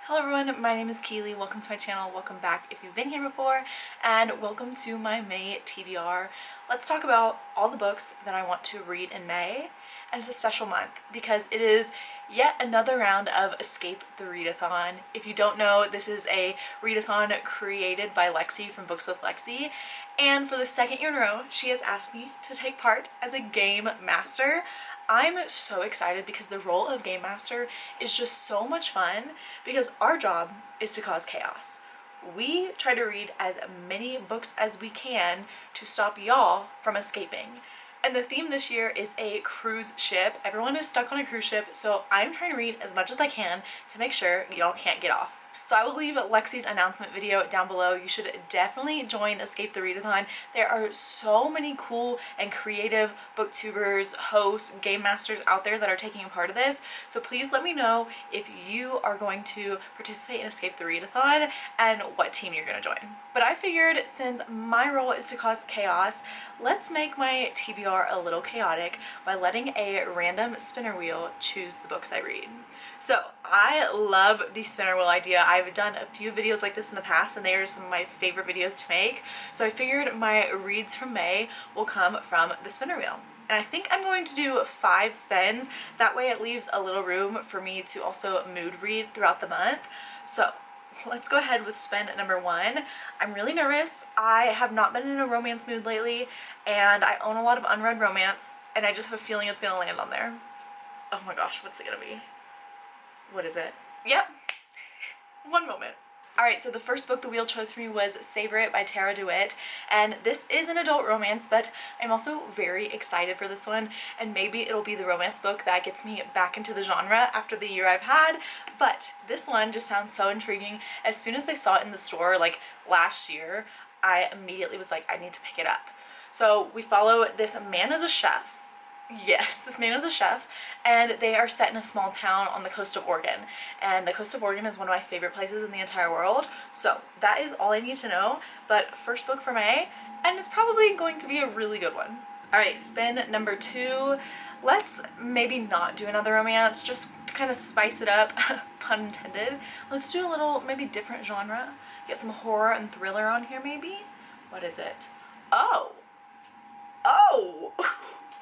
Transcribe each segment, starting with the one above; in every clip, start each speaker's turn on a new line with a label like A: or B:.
A: Hello everyone, my name is Keely. Welcome to my channel. Welcome back if you've been here before, and welcome to my May TBR. Let's talk about all the books that I want to read in May, and it's a special month because it is yet another round of Escape the Readathon. If you don't know, this is a readathon created by Lexie from Books with Lexie, and for the second year in a row, she has asked me to take part as a game master. I'm so excited because the role of Game Master is just so much fun because our job is to cause chaos. We try to read as many books as we can to stop y'all from escaping. And the theme this year is a cruise ship. Everyone is stuck on a cruise ship, so I'm trying to read as much as I can to make sure y'all can't get off. So I will leave Lexie's announcement video down below. You should definitely join Escape the Readathon. There are so many cool and creative booktubers, hosts, game masters out there that are taking a part of this. So please let me know if you are going to participate in Escape the Readathon and what team you're going to join. But I figured since my role is to cause chaos, let's make my TBR a little chaotic by letting a random spinner wheel choose the books I read. So I love the spinner wheel idea. I've done a few videos like this in the past and they are some of my favorite videos to make. So I figured my reads from May will come from the spinner wheel. And I think I'm going to do 5 spins. That way it leaves a little room for me to also mood read throughout the month. So let's go ahead with spin number 1. I'm really nervous. I have not been in a romance mood lately and I own a lot of unread romance and I just have a feeling it's gonna land on there. Oh my gosh, what's it gonna be? What is it? Yep. One moment. Alright, so the first book the wheel chose for me was Savor It by Tara DeWitt, and this is an adult romance, but I'm also very excited for this one, and maybe it'll be the romance book that gets me back into the genre after the year I've had, but this one just sounds so intriguing. As soon as I saw it in the store, like last year, I immediately was like, I need to pick it up. So we follow this man as a chef. Yes, this man is a chef, and they are set in a small town on the coast of Oregon, and the coast of Oregon is one of my favorite places in the entire world, so that is all I need to know. But first book for May, and it's probably going to be a really good one. Alright, spin number 2. Let's maybe not do another romance, just to kind of spice it up, pun intended. Let's do a little, maybe different genre. Get some horror and thriller on here maybe? What is it? Oh!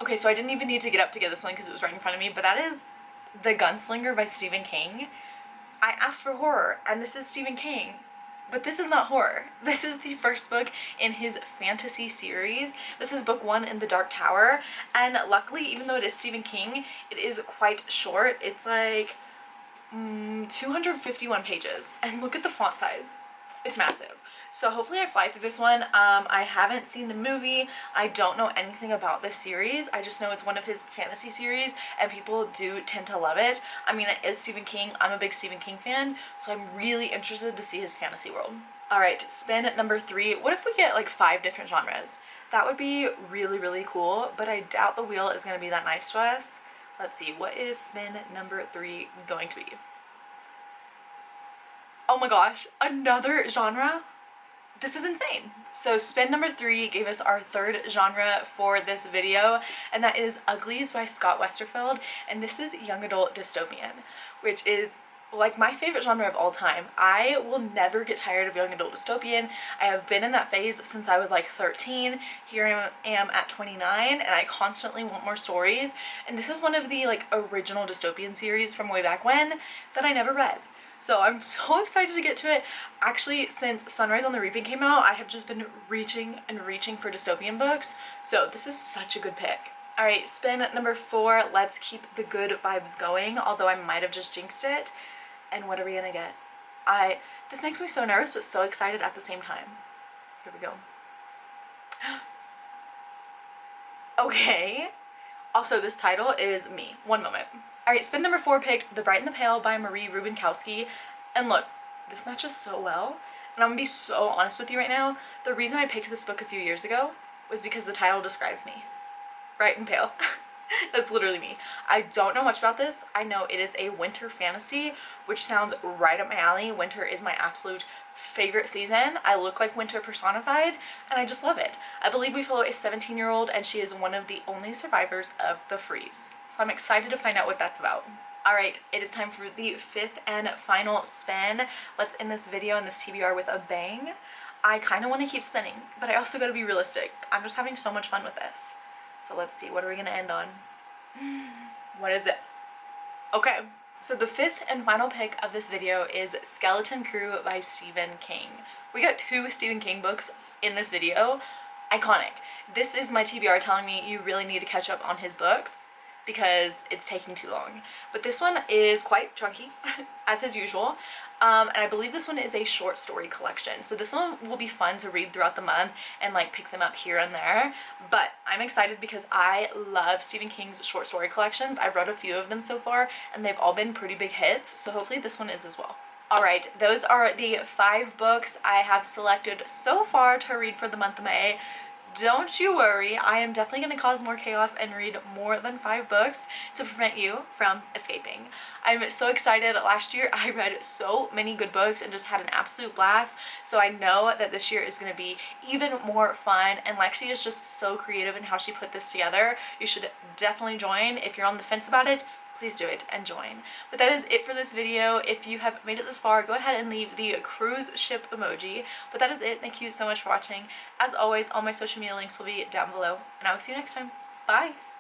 A: Okay, so I didn't even need to get up to get this one because it was right in front of me, but that is The Gunslinger by Stephen King. I asked for horror, and this is Stephen King, but this is not horror. This is the first book in his fantasy series. This is book 1 in The Dark Tower, and luckily, even though it is Stephen King, it is quite short. It's like 251 pages, and look at the font size. It's massive. So hopefully I fly through this one. I haven't seen the movie. I don't know anything about this series. I just know it's one of his fantasy series and people do tend to love it. I mean, it is Stephen King. I'm a big Stephen King fan, so I'm really interested to see his fantasy world. Alright, spin number 3. What if we get like 5 different genres? That would be really, really cool, but I doubt the wheel is going to be that nice to us. Let's see, what is spin number 3 going to be? Oh my gosh, another genre? This is insane. So spin number 3 gave us our 3rd genre for this video, and that is Uglies by Scott Westerfeld, and this is young adult dystopian, which is like my favorite genre of all time. I will never get tired of young adult dystopian. I have been in that phase since I was like 13. Here I am at 29 and I constantly want more stories, and this is one of the like original dystopian series from way back when that I never read. So I'm so excited to get to it. Actually, since Sunrise on the Reaping came out, I have just been reaching and reaching for dystopian books. So this is such a good pick. Alright, spin number 4. Let's keep the good vibes going, although I might have just jinxed it. And what are we gonna get? This makes me so nervous but so excited at the same time. Here we go. Okay. Also, this title is me. One moment. Alright, spin number 4 picked The Bright and the Pale by Marie Rubinkowski. And look, this matches so well. And I'm gonna be so honest with you right now. The reason I picked this book a few years ago was because the title describes me. Bright and pale. That's literally me. I don't know much about this. I know it is a winter fantasy, which sounds right up my alley. Winter is my absolute favorite season. I look like winter personified, and I just love it. I believe we follow a 17-year-old, and she is one of the only survivors of the freeze. So I'm excited to find out what that's about. Alright, it is time for the 5th and final spin. Let's end this video and this TBR with a bang. I kind of want to keep spinning, but I also got to be realistic. I'm just having so much fun with this. So let's see, what are we going to end on? What is it? Okay, so the 5th and final pick of this video is Skeleton Crew by Stephen King. We got 2 Stephen King books in this video. Iconic. This is my TBR telling me you really need to catch up on his books because it's taking too long. But this one is quite chunky, as is usual. And I believe this one is a short story collection. So this one will be fun to read throughout the month and like pick them up here and there. But I'm excited because I love Stephen King's short story collections. I've read a few of them so far and they've all been pretty big hits. So hopefully this one is as well. Alright, those are the 5 books I have selected so far to read for the month of May. Don't you worry, I am definitely going to cause more chaos and read more than 5 books to prevent you from escaping. I'm so excited. Last year I read so many good books and just had an absolute blast, so I know that this year is going to be even more fun, and Lexie is just so creative in how she put this together. You should definitely join. If you're on the fence about it, please do it and join. But that is it for this video. If you have made it this far, go ahead and leave the cruise ship emoji. But that is it. Thank you so much for watching. As always, all my social media links will be down below, and I will see you next time. Bye!